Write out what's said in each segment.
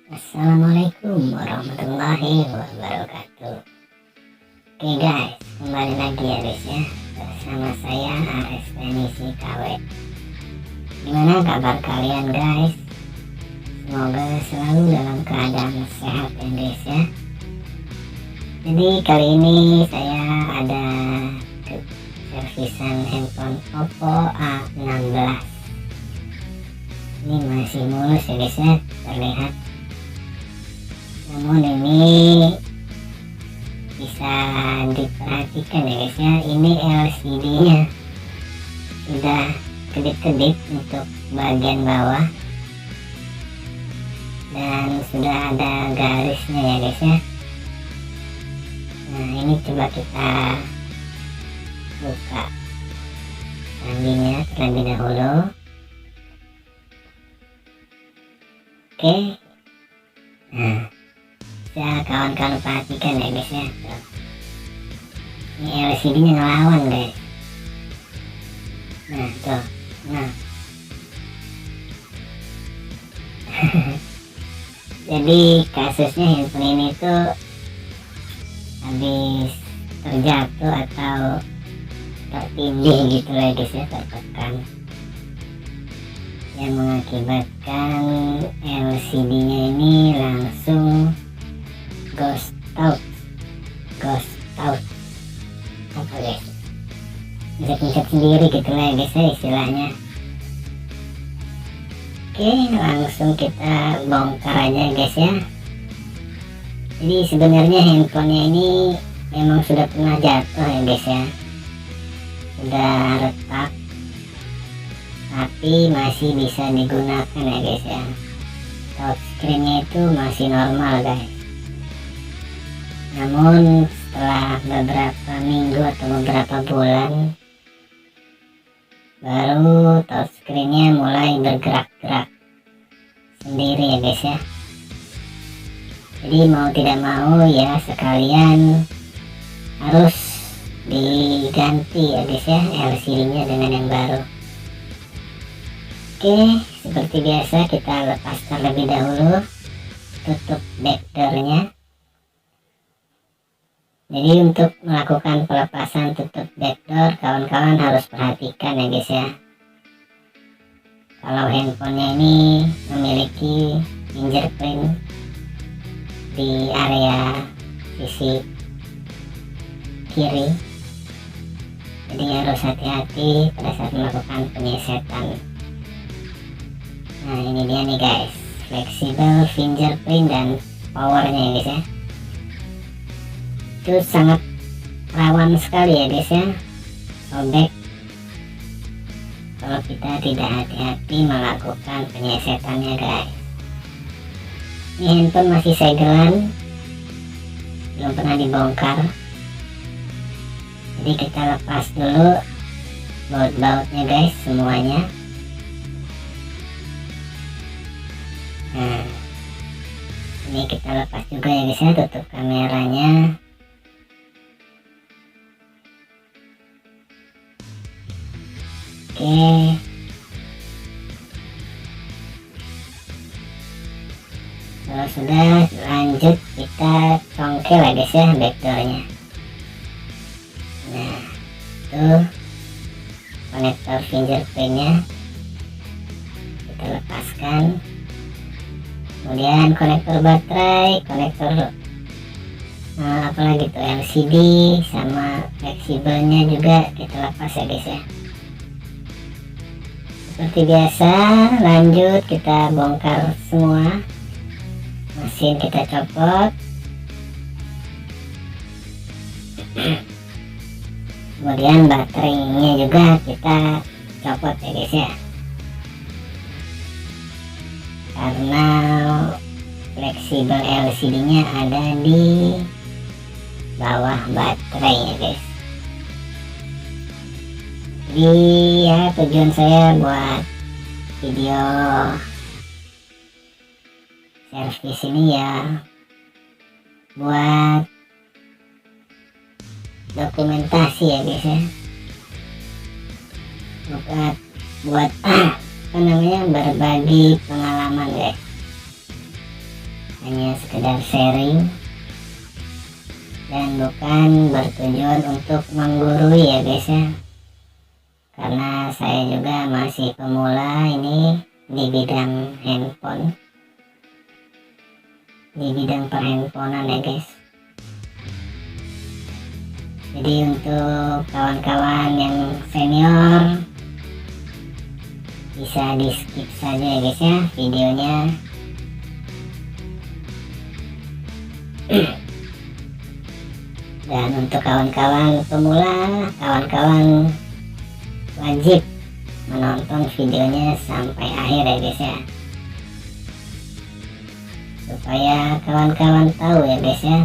Assalamualaikum warahmatullahi wabarakatuh. Oke guys, kembali lagi ya guys ya, bersama saya Ares Penisi KW. Gimana kabar kalian guys? Semoga selalu dalam keadaan sehat ya guys ya. Jadi kali ini saya ada servisan handphone Oppo A16. Ini masih mulus ya guys ya, terlihat. Namun ini bisa diperhatikan ya guys ya, ini LCD nya sudah kedip-kedip untuk bagian bawah dan sudah ada garisnya ya guys ya. Nah ini coba kita buka candinya terlebih dahulu. Oke, nah ya kawan-kawan perhatikan ya guys ya, ini LCD nya ngelawan guys. Nah tuh, nah jadi kasusnya handphone ini tuh habis terjatuh atau tertindih gitu lah guys ya, tertekan, yang mengakibatkan LCD nya ini langsung ghost out apa guys, pencet sendiri gitu lah ya guys ya istilahnya. Oke, langsung kita bongkar aja guys ya. Jadi sebenarnya handphonenya ini memang sudah pernah jatuh ya guys ya, sudah retak tapi masih bisa digunakan ya guys ya. Touchscreen-nya itu masih normal guys. Namun setelah beberapa minggu atau beberapa bulan baru touchscreen-nya mulai bergerak-gerak sendiri ya guys ya. Jadi mau tidak mau ya sekalian harus diganti ya guys ya LCD-nya dengan yang baru. Oke, seperti biasa kita lepas terlebih dahulu, tutup backdoor-nya. Jadi untuk melakukan pelepasan tutup backdoor, kawan-kawan harus perhatikan ya guys ya. Kalau handphonenya ini memiliki fingerprint di area sisi kiri, jadi harus hati-hati pada saat melakukan penyesetan. Nah ini dia nih guys, fleksibel fingerprint dan powernya ya guys ya. Itu sangat rawan sekali ya guys ya, sobek kalau kita tidak hati-hati melakukan penyesetannya guys. Ini handphone masih segelan, belum pernah dibongkar, jadi kita lepas dulu baut-bautnya guys semuanya. Nah ini kita lepas juga ya guys ya, tutup kameranya. Oke, kalau sudah lanjut kita congkel ya guys ya backdoornya. Nah itu konektor fingerprintnya kita lepaskan, kemudian konektor baterai, konektor apalagi tuh LCD sama fleksibelnya juga kita lepas ya guys ya. Seperti biasa, lanjut kita bongkar semua, mesin kita copot, kemudian baterainya juga kita copot ya guys ya, karena fleksibel LCD nya ada di bawah baterai ya guys. Jadi ya tujuan saya buat video servis ini ya buat dokumentasi ya guys ya, buat apa namanya, berbagi pengalaman guys. hanya sekedar sharing dan bukan bertujuan untuk menggurui ya guys ya, karena saya juga masih pemula ini di bidang handphone, di bidang perhandphonean ya guys. Jadi untuk kawan-kawan yang senior bisa di skip saja ya guys ya videonya. Dan untuk kawan-kawan pemula, kawan-kawan wajib menonton videonya sampai akhir ya guys ya, supaya kawan-kawan tahu ya guys ya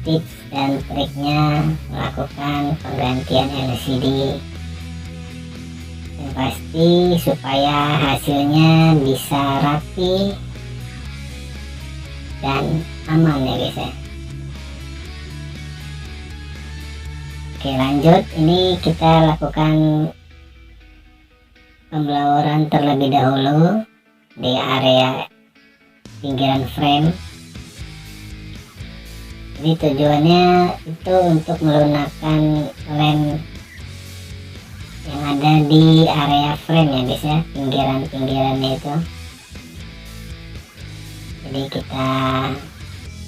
tips dan triknya melakukan penggantian LCD, dan pasti supaya hasilnya bisa rapi dan aman ya guys ya. Oke lanjut, ini kita lakukan pembloweran terlebih dahulu di area pinggiran frame. Ini tujuannya itu untuk melunakkan lem yang ada di area frame ya guys ya, pinggirannya itu. Jadi kita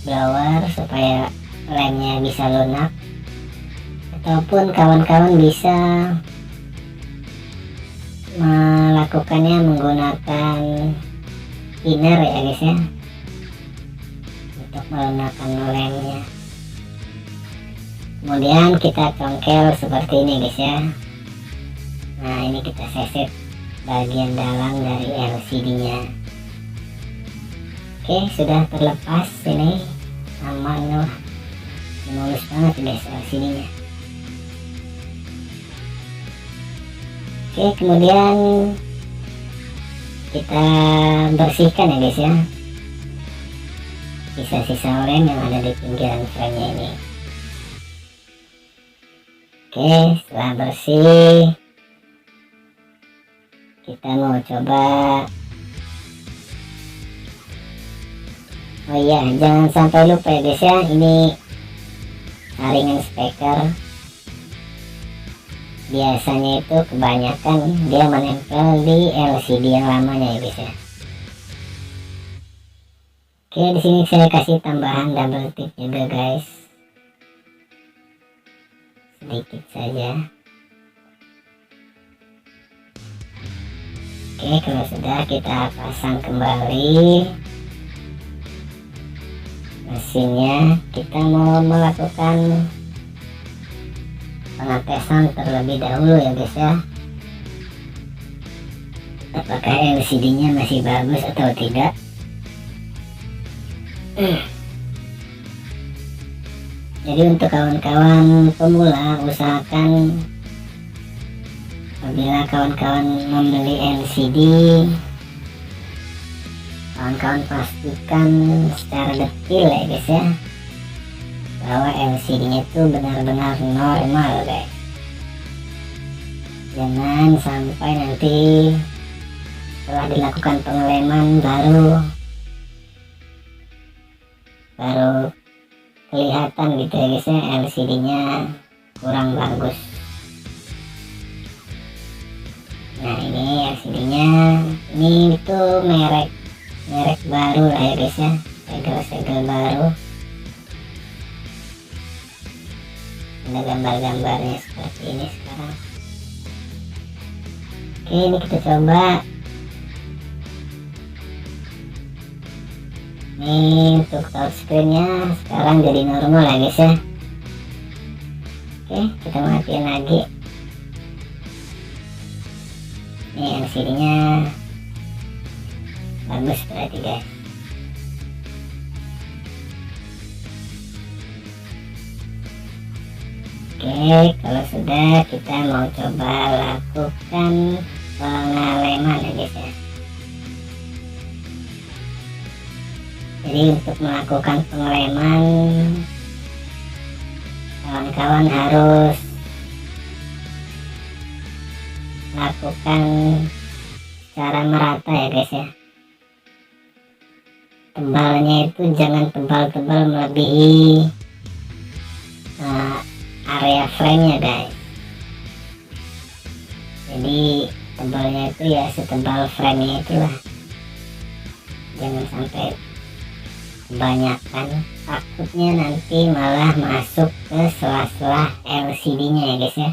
blower supaya lemnya bisa lunak, ataupun kawan-kawan bisa melakukannya menggunakan thinner ya guys ya, untuk melunakkan lemnya. Kemudian kita congkel seperti ini guys ya. Nah ini kita seset bagian dalam dari LCD nya. Oke, sudah terlepas, ini aman loh, mulus banget guys LCD nya. Oke, kemudian kita bersihkan ya guys ya sisa-sisa lem yang ada di pinggiran frame nya ini. Oke, setelah bersih kita mau coba, oh iya jangan sampai lupa ya guys ya, ini saringan speaker biasanya itu kebanyakan dia menempel di LCD yang lamanya ya guys ya. Oke, di sini saya kasih tambahan double tip juga guys, sedikit saja. Oke, kalau sudah kita pasang kembali mesinnya, kita mau melakukan pengetesan terlebih dahulu ya guys ya, apakah LCD nya masih bagus atau tidak. Jadi untuk kawan-kawan pemula, usahakan apabila kawan-kawan membeli LCD, kawan-kawan pastikan secara detail ya guys ya, bahwa LCD nya itu benar-benar normal guys. Jangan sampai nanti setelah dilakukan pengeleman baru kelihatan gitu ya guys ya, LCD nya kurang bagus. Nah ini LCD nya, ini itu merek baru lah ya guys ya, segel baru, ada gambar-gambarnya seperti ini sekarang. Oke, ini kita coba. Ini untuk touchscreen-nya sekarang jadi normal ya guys ya. Oke, kita matiin lagi. Ini LCD nya bagus berarti guys. Oke, kalau sudah kita mau coba lakukan pengeleman ya guys ya. Jadi untuk melakukan pengeleman, kawan-kawan harus lakukan secara merata ya guys ya. tebalnya itu jangan tebal-tebal melebihi area frame-nya guys. Jadi tebalnya itu ya setebal frame-nya itulah, jangan sampai kebanyakan, takutnya nanti malah masuk ke sela-sela LCD-nya ya guys ya.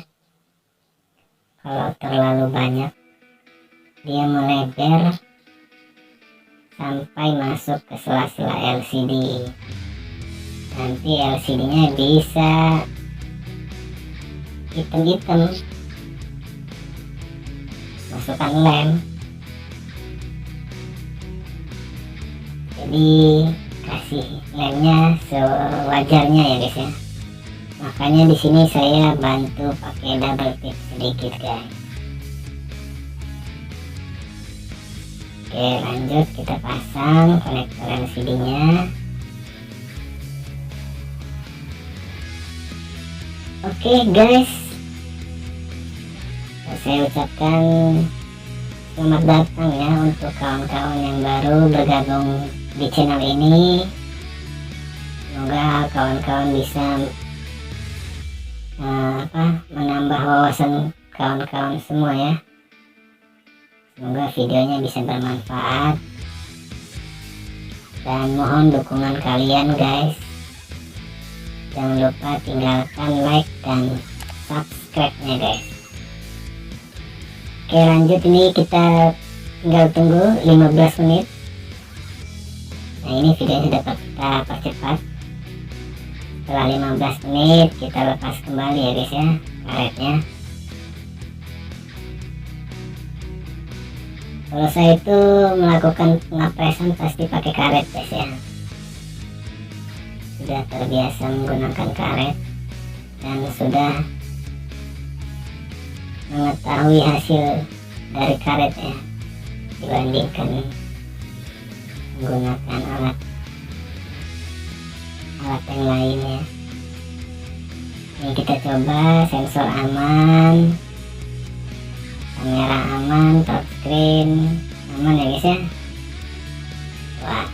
Kalau terlalu banyak dia melebar sampai masuk ke sela-sela LCD, nanti LCD-nya bisa hitam-hitam, masukkan lem. Jadi kasih lemnya sewajarnya ya guys ya. Makanya di sini saya bantu pakai double tip sedikit guys. Oke, lanjut kita pasang konektor LCD-nya. Oke guys, saya ucapkan selamat datang ya untuk kawan-kawan yang baru bergabung di channel ini. Semoga kawan-kawan bisa menambah wawasan kawan-kawan semua ya. Semoga videonya bisa bermanfaat, dan mohon dukungan kalian guys. Jangan lupa tinggalkan like dan subscribe-nya guys. Oke, lanjut, ini kita tinggal tunggu 15 menit. Nah, ini videonya dapat kita percepat. Setelah 15 menit kita lepas kembali ya guys ya karetnya. Kalau saya itu melakukan pengapresan pasti pakai karet guys ya. Sudah terbiasa menggunakan karet dan sudah mengetahui hasil dari karet ya, dibandingkan menggunakan alat yang lainnya. Ini kita coba sensor aman, kamera aman, touchscreen aman ya guys ya. Wah,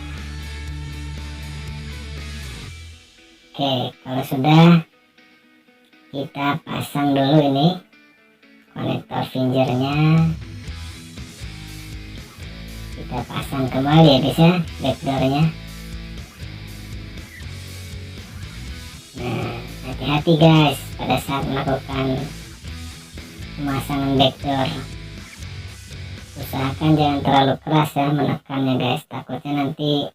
oke, kalau sudah kita pasang dulu ini konektor fingernya, kita pasang kembali ya guys ya backdoornya. Nah, hati-hati guys pada saat melakukan pemasangan backdoor, usahakan jangan terlalu keras ya menekannya guys, takutnya nanti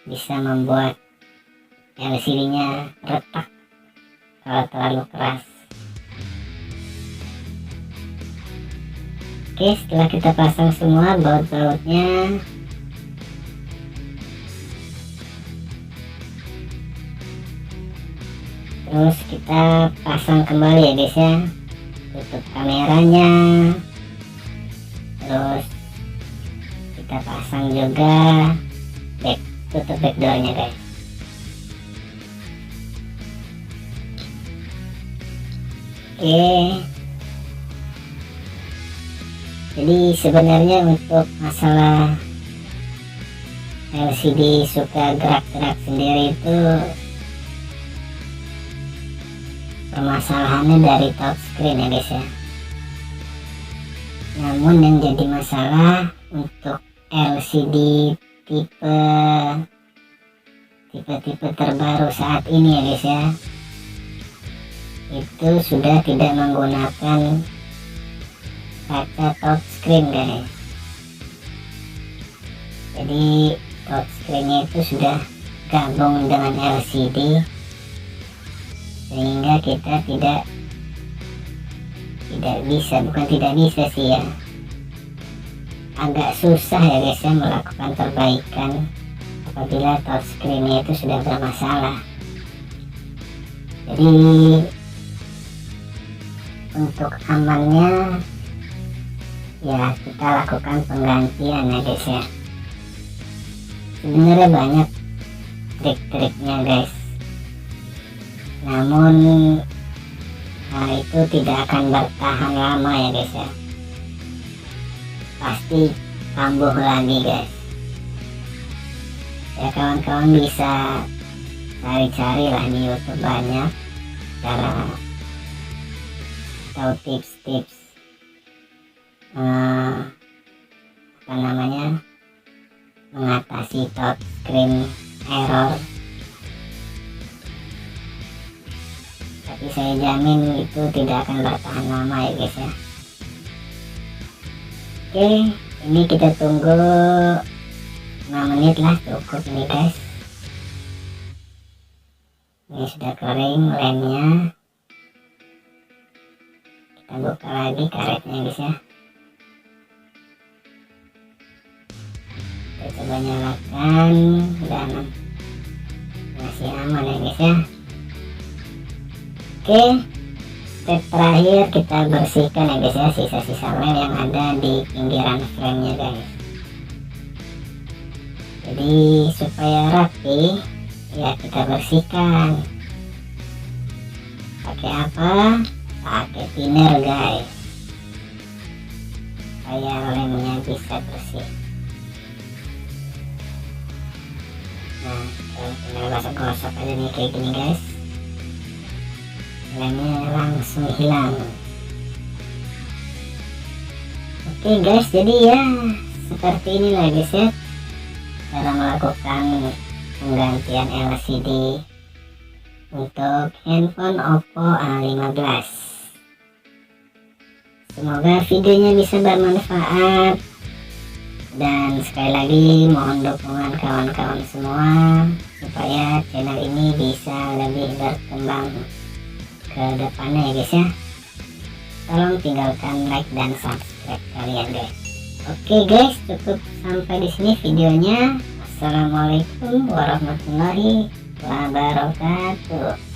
bisa membuat LCD-nya retak kalau terlalu keras. Oke, setelah kita pasang semua baut-bautnya, terus kita pasang kembali ya guys ya, tutup kameranya, terus kita pasang juga tutup backdoornya guys. Oke, jadi sebenarnya untuk masalah LCD suka gerak-gerak sendiri itu permasalahannya dari touchscreen ya guys ya. Namun yang jadi masalah untuk LCD tipe terbaru saat ini ya guys ya, itu sudah tidak menggunakan kaca touchscreen guys. Jadi touchscreennya itu sudah gabung dengan LCD, sehingga kita tidak bisa, bukan tidak bisa sih ya, agak susah ya guys ya melakukan perbaikan apabila touchscreennya itu sudah bermasalah. Jadi untuk amannya ya kita lakukan penggantian ya guys ya. Sebenarnya banyak trik-triknya guys, namun itu tidak akan bertahan lama ya guys ya, pasti kambuh lagi guys. Ya kawan-kawan bisa cari-cari lah di YouTube, banyak cara atau tips-tips mengatasi touchscreen error, tapi saya jamin itu tidak akan bertahan lama ya guys ya. Oke, ini kita tunggu 5 menit lah, cukup nih guys. Ini sudah kering lemnya, kita buka lagi karetnya guys ya. Kita coba nyalakan dan masih aman ya guys ya. Oke, step terakhir kita bersihkan ya guys ya, sisa-sisa lem yang ada di pinggiran frame-nya guys. Jadi supaya rapi ya kita bersihkan. Pakai apa? Pakai thinner guys, supaya lemnya bisa bersih. Nah, tinggal gosok-gosok aja nih kayak gini guys, lemnya langsung hilang. Oke guys, jadi ya seperti inilah guys ya cara melakukan penggantian LCD untuk handphone Oppo A15. Semoga videonya bisa bermanfaat, dan sekali lagi mohon dukungan kawan-kawan semua supaya channel ini bisa lebih berkembang ke depannya ya guys ya. Tolong tinggalkan like dan subscribe kalian guys. Oke guys, cukup sampai di sini videonya. Assalamualaikum warahmatullahi wabarakatuh.